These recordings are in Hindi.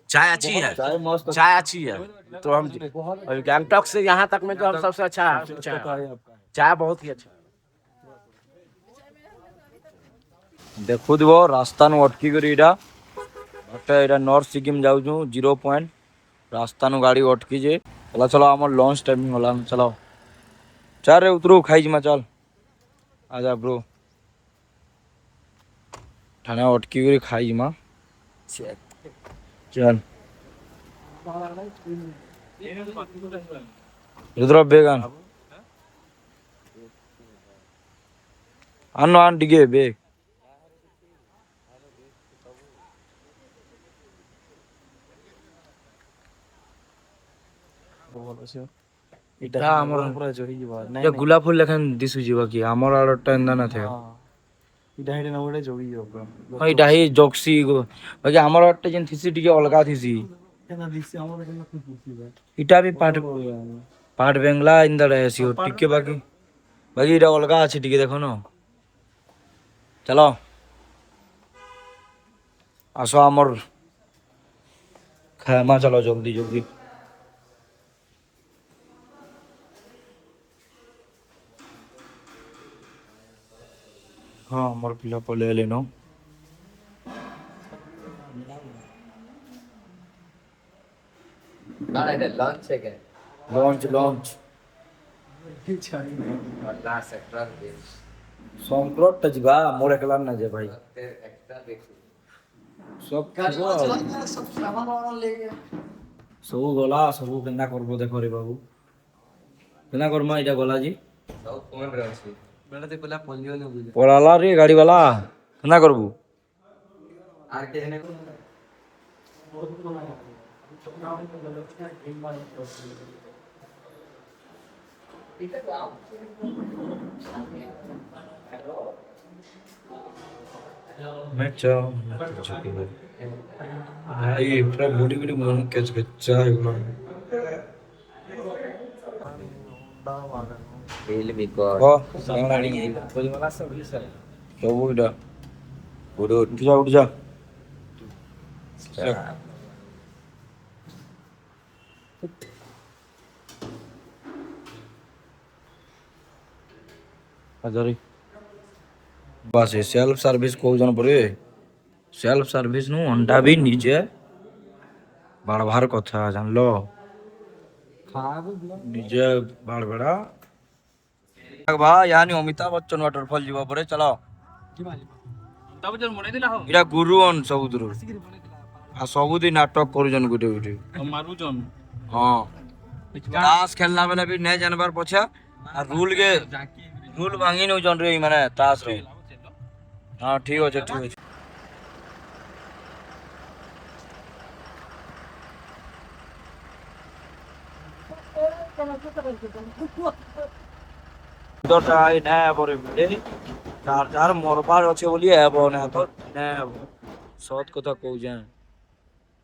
चाय अच्छी है, चाय अच्छी है। तो हम गैंगटॉक से यहाँ तक में तो हम सबसे अच्छा है चाय बहुत ही अच्छा। ଦେଖୁଥିବ ରାସ୍ତାନୁ ଅଟକିକରି ଏଇଟା ଗୋଟେ ଏଇଟା ନର୍ଥ ସିକିମ୍ ଯାଉଛୁ 0 ପଏଣ୍ଟ ରାସ୍ତାନୁ ଗାଡ଼ି ଅଟକିଛେ। ହେଲା ଚଲ ଆମର ଲଞ୍ଚ ଟାଇମିଂ ଗଲାନ ଚଲ ଚାଲରେ ଉତରୁ ଖାଇଯିମା ଚାଲ ଆजा ବ୍ରୋ ଠାନେ ଅଟକିକରି ଖାଇଯିମା ଚାଲ ରୁଦ୍ର ବେଗ ଆନ ଆନ ଟିକେ ବେଗ ଏଇଟା ଆମର ପୁରା ଜହିଯିବ ନାଇଁ ଗୁଲାପ ଫୁଲ ଲେଖାନ ଦିଶୁଯିବ କି ଆମର ଆଡଟା ଏନ୍ତା ନା ଥାଏ ଏଇଟା ହେଇଟା ନା ଗୋଟେ ଜଗିଯିବ ପୁରା ହଁ ଏଇଟା ହିଁ ଜଗସି ବାକି ଆମର ଆଡଟା ଯେନ୍ ଥିସି ଟିକେ ଅଲଗା ଥିସି ଏଇଟା ବି ପାଟ ପାଟ ବେଙ୍ଗଲା ଏନ୍ତା ଆସିବ ଟିକେ ବାକି ବାକି ଏଇଟା ଅଲଗା ଅଛି ଟିକେ ଦେଖନ ଚାଲ ଆସ ଆମର ଖାଇମା ଚାଲ ଜଲ୍ଦି ଜଲ୍ଦି हाँ मोर पिला पले लेनो लॉन्च है क्या? लॉन्च लॉन्च संक्रट टा जिबा मोर एकला ना जे भाई सब सब गला सब केना करबो देखो रे बाबू केना करमा इटा गला जी सब फोन रे अछि बेटा ते पला पंजियो ने बुझे पलाला रे गाड़ी वाला केना करबू आर के ने मैं चाह भाई पूरा बॉडी बॉडी मन कैच कच्चा है ना रियल मी गॉड ओ सांगला नहीं कोई वाला सब इटा उठ जा हजारी बस सेल्फ सर्विस को जन पड़े सेल्फ सर्विस नु अंडा भी निजे बाड़बार कथा जान लो निजे बाड़बेड़ा बा यानी अमिताभ बच्चन वाटरफॉल जीवा परे चलो अमिताभ बच्चन बने दिला हो इरा गुरु अन सबुदुरु आ सबुदी नाटक करूजन गुटे गुटे मारुजन हां ताश खेलना बेले भी नहीं जानबार पछा आ रूल भांगी नो जन रे माने ताश रे हां ठीक अछि इधरटा आई ना परे मिले चार चार मोरबार अछि बोली हेबो ना तो ना सत कथा कहू जा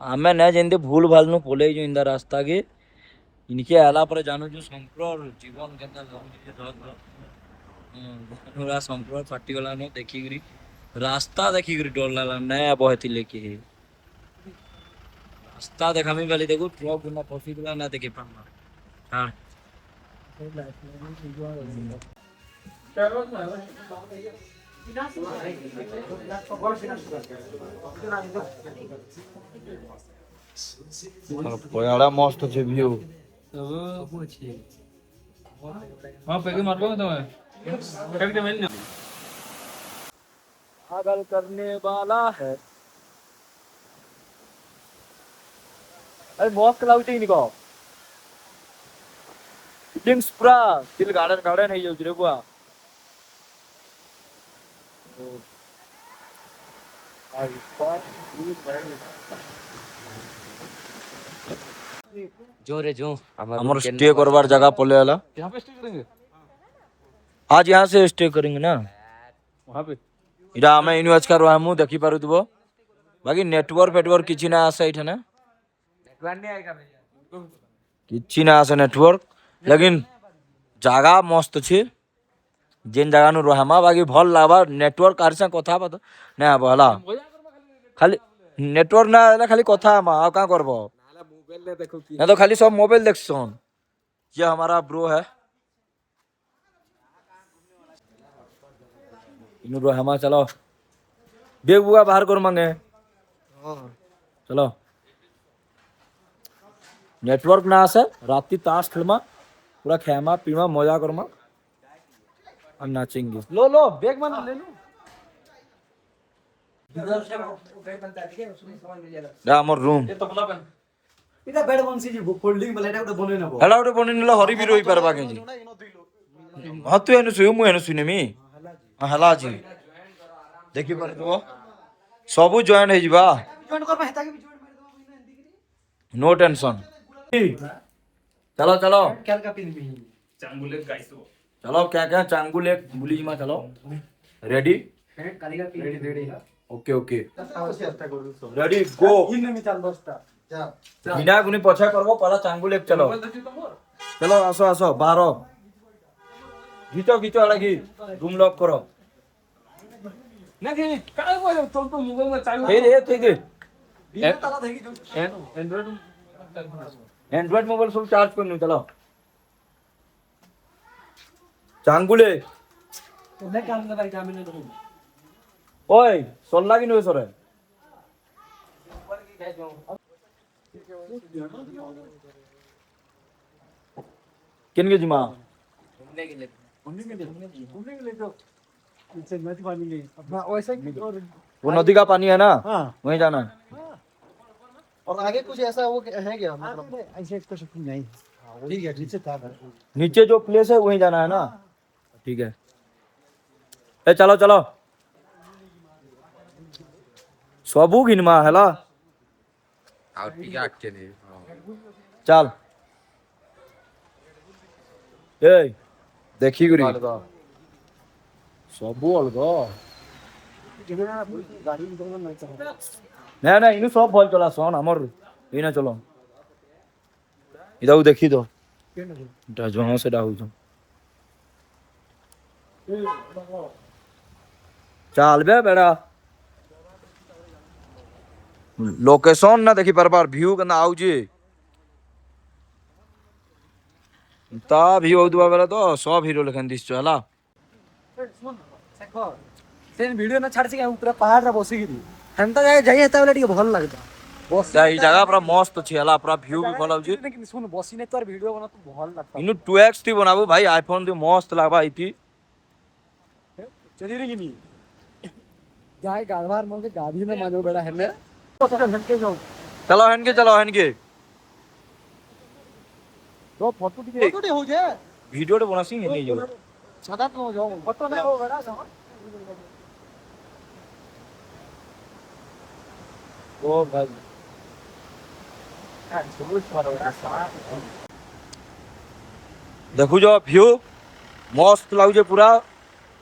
आमे ना जेंदे भूल भाल नु पोले जो इंदा रास्ता के इनके आला पर जानो जो संकर जीवन केता पूरा संकर फाटी गला न देखी गरी रास्ता देखी गरी डर लागला ना बहती लेके रास्ता देखा मी वाली देखो ट्रक ना फसी गला ना देखे पाना हां पयाड़ा मस्त छे व्यू हां पैके मारबो तमे पैके दे मेल पागल करने वाला है अरे मस्त लाउटी निको फिलिंग्स पूरा दिल गार्डन गार्डन है जो रे बुआ जो रे जो हमर स्टे करवार जगह पले वाला यहाँ पे स्टे करेंगे आज यहाँ से स्टे करेंगे ना वहाँ पे इरा हमें इनवेस्ट करवा हमु देखि पारुतबो बाकी नेटवर्क फेटवर्क किछि ना आसे इठने नहीं आएगा भैया किछि ना आसे नेटवर्क लेकिन जगह मस्त छे जेन जगह नु रहमा बाकी भल लावा नेटवर्क कार से कथा बत ना भला खाली नेटवर्क ना आले खाली कथा मा आ का करबो ना तो खाली सब मोबाइल देखछन। ये हमारा ब्रो है इनु ब्रो हमा चलो बेग बुआ बाहर कर मांगे चलो नेटवर्क ना आसे राती ताश खेलमा पूरा खेमा पीमा मजा करमा और नाचेंगे। लो लो बेग मन ले लो আমার রুম এটা বেড বনছি যে ফোল্ডিং বলে এটা ওটা বনে নেব হেলা ওটা বনি নিলে হরি বিরোই পারবা কেজি হ্যাঁ তুই এনে শুয়ে মু এনে শুনে মি হেলা আছে দেখি পারে তো সবু জয়েন হয়ে যাবা জয়েন করবা হেতাকে বি জয়েন মারি দেব বইনা এন্দিকে নো টেনশন चलो चलो কেল কাপি নিবি चलो क्या क्या चांगुल एक बुली में चलो रेडी কালিগা পি রেডি রেডি ओके ओके চেষ্টা করব সব रेडी गो ইন মি চাল দস্তা যা बिना गुनी पछा करबो पहला चांगुल एक चलो चलो आसो आसो 12 घिचो घिचो आला घी रूम लॉक करो नहीं काय बोल तो मोबाइल में चालू ए ठीक है বিনা তালা দেখি एंड्रॉइड एंड्रॉइड मोबाइल सब चार्ज करनु चलो चांगुले তোনে কাম না ভাই জামিনে দেব ओए सोल लागी नो सरे किन के जिमा इनसे नदी पानी ले अपना वैसा ही और वो नदी का पानी है ना हां वहीं जाना है और आगे कुछ ऐसा वो है क्या मतलब ऐसे कुछ नहीं ठीक है नीचे था नीचे जो प्लेस है वहीं जाना है ना ठीक है ए चलो चलो सबू गिनमा हैला और पिया के ने चल ए देखी गुरी सबू अलगा गाड़ी निकलना नहीं चाहिए ना ना इनु सब भल चला सोन हमर इना चलो इधर देखी दो डा जहां से डाउ जो चल बे बेड़ा लोकेशन ना देखी बार व्यू कना आउ जी ता व्यू दुआ बेला तो सब हीरो लेखन दिस चला ସେନ୍ ଭିଡିଓ ନା ଛାଡିଛି କି ପୁରା ପାହାଡରେ ବସିକିରି ହେନ୍ତା ଜାଗା ଯାଇ ହେତା ବେଲେ ଟିକେ ଭଲ ଲାଗିଲା ई जगह पूरा मस्त अछि हला पूरा व्यू भी भल आउ जी लेकिन सुन बसिने तोर वीडियो बना तो ଭଲ लागता इनु 2x टी बनाबो भाई आईफोन दे मस्त लागबा इति चली रे गिनी जाए गाड़वार मोके गाड़ी में मानो बेड़ा है ने चलो हन के तो फोटो टी हो जाए वीडियो टे बनासी नहीं जो सदा तो हो जाओ फोटो नहीं हो बेड़ा ओ भाई देखु जो व्यू मस्त लागु पूरा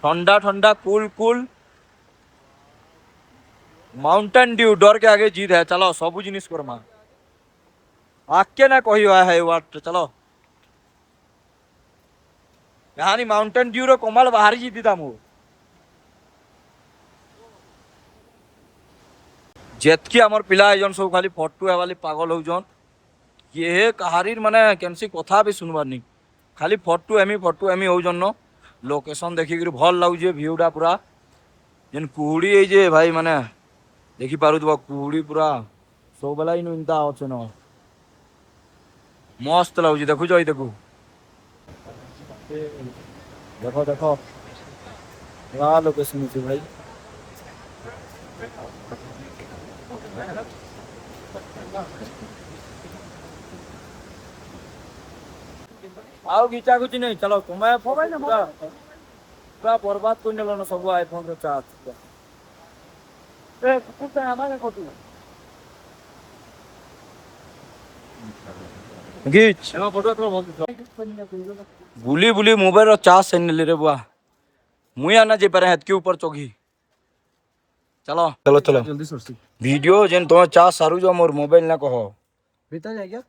ठंडा ठंडा कूल कूल माउंटेन ड्यू डर के आगे जीत है चलो सबू जिनिस करमा आके ना कही है वाट चलो कहानी माउंटेन ड्यू रो कमाल बाहर जीती था मु जेतकी आमर पिला एजन सब खाली फटू है वाली पागल हो जन ये कहारीर माने केनसी कथा भी सुनबार नहीं खाली फटू एमी हो जन लोकेशन देखिक भल लगुचे व्यूटा पूरा जेन कुहुड़ी है जे भाई माने देखी पारुथबा कुहुड़ी पूरा सब बेला इनु इंता अच्छे न मस्त लगुचे देखुच ई देखु देखो देखो वाह लोकेशन है भाई आओ गीचा कुछ नहीं चलो तुम्हें मोबाइल पूरा पूरा बर्बाद कर नेलो न सब आईफोन रो चार्ज ए कुत्ता हमारे कोटू गीच एमा फोटो तो बहुत बुली बुली मोबाइल रो चार्ज से ले रे बुआ मुई आना जे पर हाथ के ऊपर चोगी चलो चलो चलो जल्दी सरसी वीडियो जेन तो चार्ज सारू जो मोर मोबाइल ना कहो भीतर जाए क्या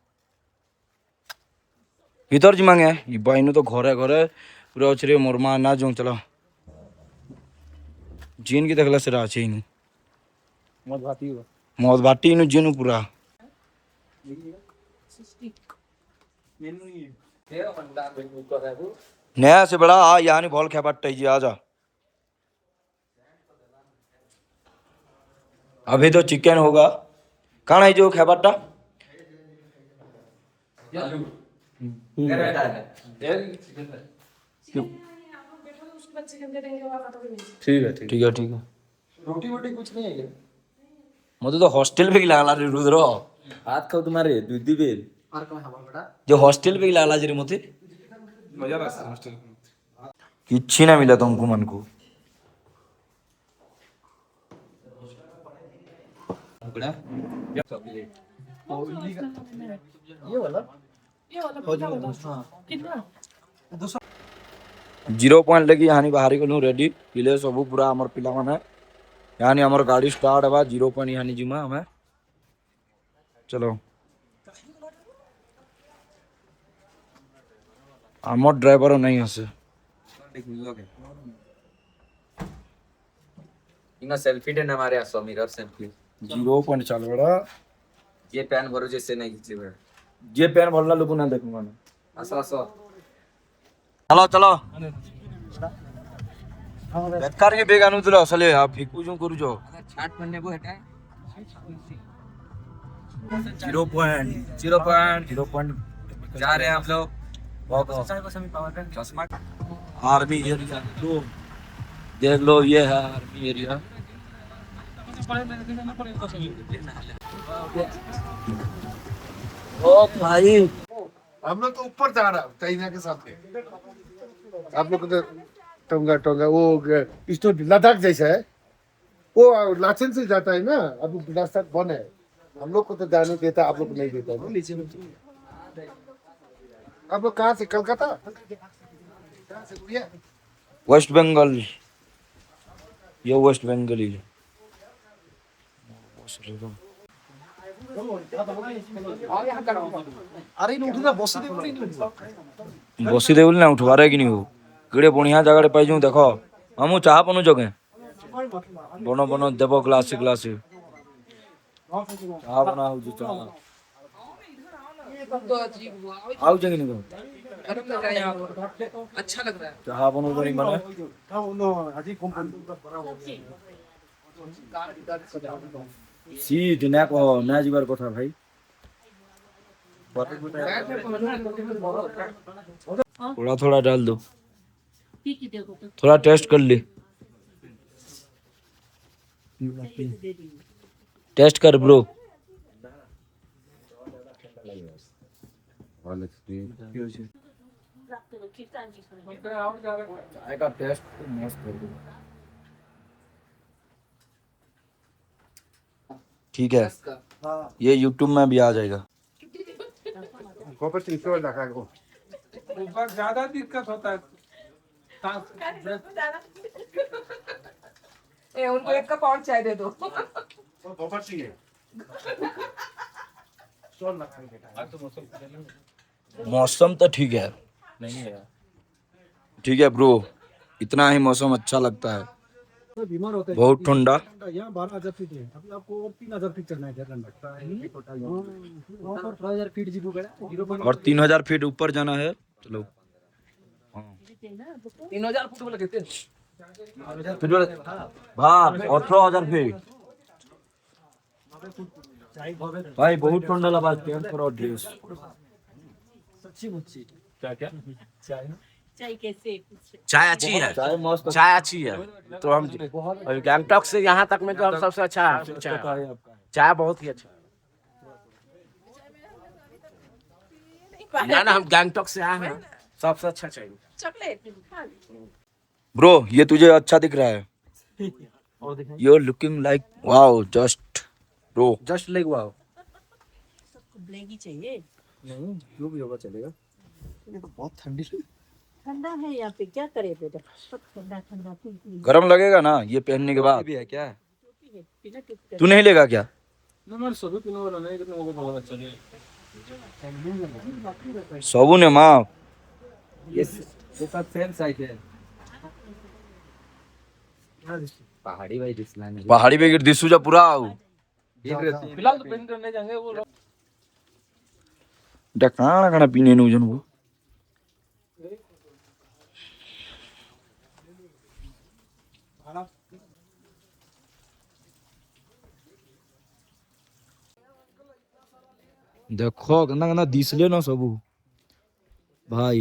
भीतर जी मांगे ई बाइनु तो घरे घरे पूरा अच्छे मोर मां ना जो चलो जीन की देखला से अच्छे इनु मौत भाटी नु जेनु पूरा नया से बड़ा आ यानी भल खेबाट जी आजा अभी तो चिकन होगा कहाँ है जो खेबाटा ठीक है रोटी वोटी कुछ नहीं है क्या? मुझे तो हॉस्टेल पे लागला रे रुद्र हाथ खाओ तुम्हारे दूधी बेल और कौन हवा बड़ा? जो हॉस्टेल पे लागला रे मुझे किच्छी ना मिला तुमको मन को ये वाला? हाँ। 0 पॉइंट लगी यानी बाहरी को रेडी पिले सब पूरा हमर पिला माने यानी हमर गाड़ी स्टार्ट है 0 पॉइंट यानी जिमा हमें चलो हमर ड्राइवर नहीं हसे इना सेल्फी देना हमारे आसो मिरर सेल्फी 0 पॉइंट चल बड़ा ये पैन भरो जैसे नहीं खींचे बड़ा जे पेन भरला लोग ना देखूंगा ना आसो आसो चलो चलो बेकार के बेगानु तुला असले आप फिकू जो करू जो छाट बनने को हटाए 0 पॉइंट जा रहे हैं आप लोग चश्मा आर्मी एरिया तो देख लो ये है आर्मी एरिया ओ भाई हम लोग तो ऊपर जा रहा चाइना के साथ में आप लोग तो टोंगा टोंगा वो इस तो लद्दाख जैसा है वो लाचन से जाता है ना अभी रास्ता बंद है हम लोग को तो जाने देता आप लोग को नहीं देता है। आप लोग कहाँ से कलकत्ता कहाँ से उड़िया वेस्ट बंगाल ये वेस्ट बंगाल ही है अरे इन उठना बस दे बोली नहीं बसी दे ना उठवारे कि नहीं हो केड़े बढ़िया जगह पाई जाऊं देखो हम चाह पनु जगे बनो बनो देव ग्लास ग्लास चाह बना हो जो चाह आओ जगे नहीं अच्छा लग रहा है चाह बनो तो नहीं बने सीट ना को ना जीवार कथा भाई थोड़ा थोड़ा डाल दो थोड़ा टेस्ट कर ले टेस्ट कर ब्रो चाय का टेस्ट मस्त है ठीक है ये YouTube में भी आ जाएगा ऊपर ज्यादा दिक्कत होता है उनको एक कप और चाय दे दो मौसम तो ठीक है ठीक है ब्रो इतना ही मौसम अच्छा लगता है बीमार होते हैं बहुत ठंडा यहाँ 12,000 फीट है अभी आपको और 3,000 फीट चढ़ना है और 12,000 फीट जीबू बेटा और 3,000 फीट ऊपर जाना है चलो 3,000 फुट वाला कहते बाप 18,000 फीट भाई बहुत ठंडा लगा थोड़ा ड्रेस सच्ची मुच्ची क्या क्या चाय चाय कैसे चाय अच्छी है चाय अच्छी है तो हम अभी गैंगटॉक से यहाँ तक में तो हम सबसे अच्छा है चाय बहुत ही अच्छा ना ना हम गैंगटॉक से आए हैं सबसे अच्छा चाहिए चॉकलेट ब्रो ये तुझे अच्छा दिख रहा है you are looking like wow just bro just like wow black ही चाहिए नहीं जो भी होगा चलेगा ये तो बहुत ठंडी ठंडा है यहाँ पे क्या करे बेटा सब ठंडा ठंडा पी गरम लगेगा ना ये पहनने के बाद भी है क्या तू नहीं लेगा क्या नंबर सभी पिनो वाला नहीं कितने को बहुत अच्छा है सबू ने माँ ये सब सेम साइज है पहाड़ी भाई दिसला नहीं पहाड़ी पे दिसू जा पूरा आउ फिलहाल तो पेन करने जाएंगे वो लोग। एटा काना काना पीने नु जन वो देखो गंदा गंदा दिसले ना सबू भाई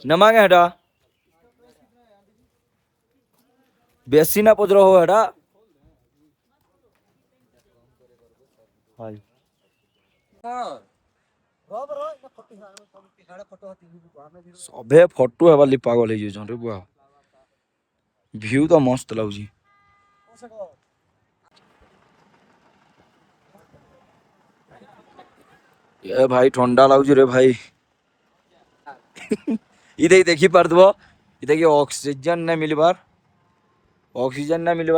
नमांगे हेटा बेसी ना पच रहो हेटा भाई सबे फोटो है वाली पागल है जन रे बुआ व्यू तो मस्त लाଗୁଛି ये भाई ठंडा लाଗୁଛି रे भाई इधे देखी पार दबो इधे की ऑक्सीजन नहीं मिलबार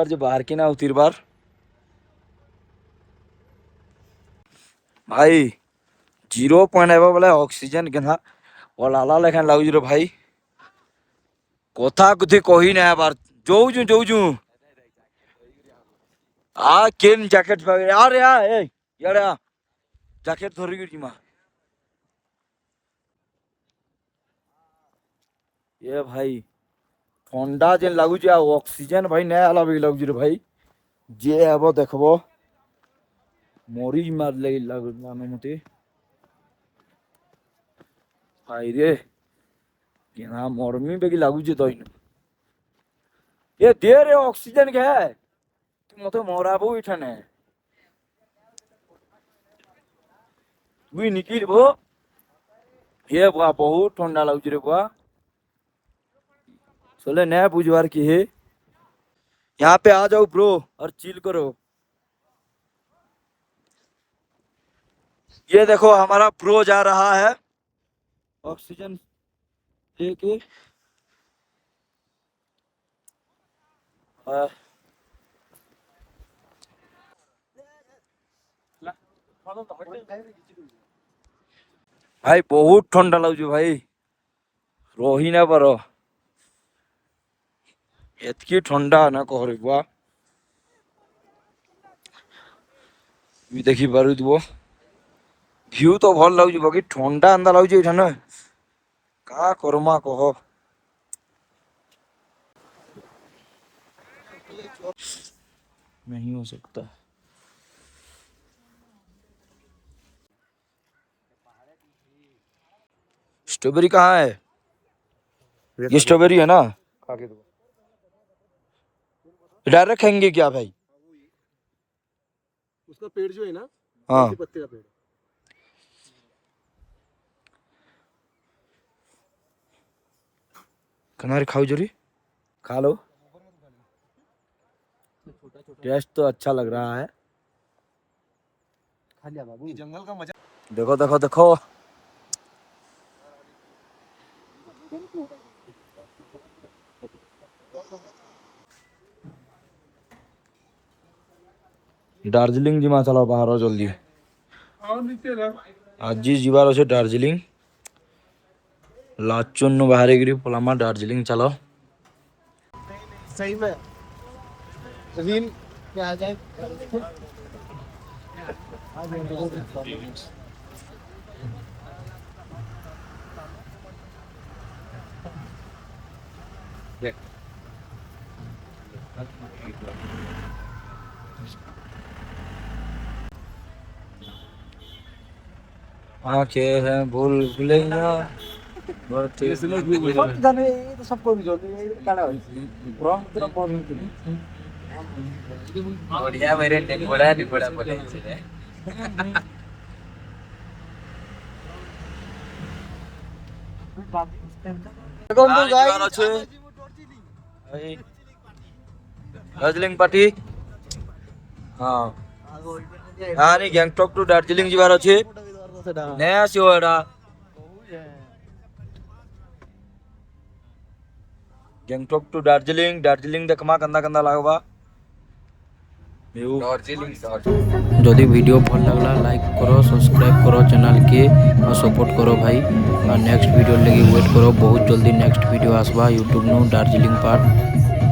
जो बाहर की ना उतरबार भाई 0 एबो बोले ऑक्सीजन के ना और लाला लेखन लाଗୁଛି रे भाई कोथा कुथी कही ना बार जोजू आ केन जैकेट पावे अरे आ ए यारे आ जैकेट धरि गिरी मा ये भाई ठंडा जेन लागुଛି आ ऑक्सीजन भाई नया आला भी लागुଛି रे भाई जे आबो देखबो मोरी मार ले लागु माने मते भाई रे केना मरमी बेगी लागुଛି तो ये दे रे ऑक्सीजन के है तू मते मराबो इठाने तू निकिल भो ये बुआ बहुत ठंडा लागुଛି रे बुआ चले नया बुझवार की है यहाँ पे आ जाओ ब्रो और चिल करो ये देखो हमारा प्रो जा रहा है ऑक्सीजन लेके भाई बहुत ठंडा लगुଛି भाई रही ना पार एतकी ठंडा ना कह बुआ देखी पार वो व्यू तो भल लगुଛି बाकी ठंडा अंदा लगुଛି एठाने का करमा कह नहीं हो सकता स्ट्रॉबेरी कहाँ है ये स्ट्रॉबेरी है ना डायरेक्ट खाएंगे क्या भाई उसका पेड़ जो है ना हाँ पत्ते का पेड़ कनारी खाओ जरी खा लो टेस्ट तो अच्छा लग रहा है खा लिया बाबू जंगल का मजा देखो देखो देखो दार्जिलिंग जिमा चलो बाहर जल्दी और नीचे रख आज जीवार अच्छे दार्जिलिंग लाचुन बाहर गिरी पलामा दार्जिलिंग चलो सही में रील में आ जाए आंखें हैं भूल भुलैया बहुत ही सब जाने ये तो सबको भी जोड़ते हैं ये काला है रॉन्ग तरफ बहुत बढ़िया मेरे बड़ा नहीं बड़ा बोले इसलिए जीवार अच्छे दार्जिलिंग पार्टी हाँ हाँ नहीं गैंगटॉक टू दार्जिलिंग जीवार अच्छे नया CO Etah Gangtok to Darjeeling Darjeeling देखमा कंदा कंदा लागबा दार्जिलिंग जदि वीडियो भल लगला लाइक करो सब्सक्राइब करो चैनल के और सपोर्ट करो भाई और नेक्स्ट वीडियो लगी वेट करो बहुत जल्दी नेक्स्ट वीडियो आसबा यूट्यूब नु दार्जिलिंग पार्ट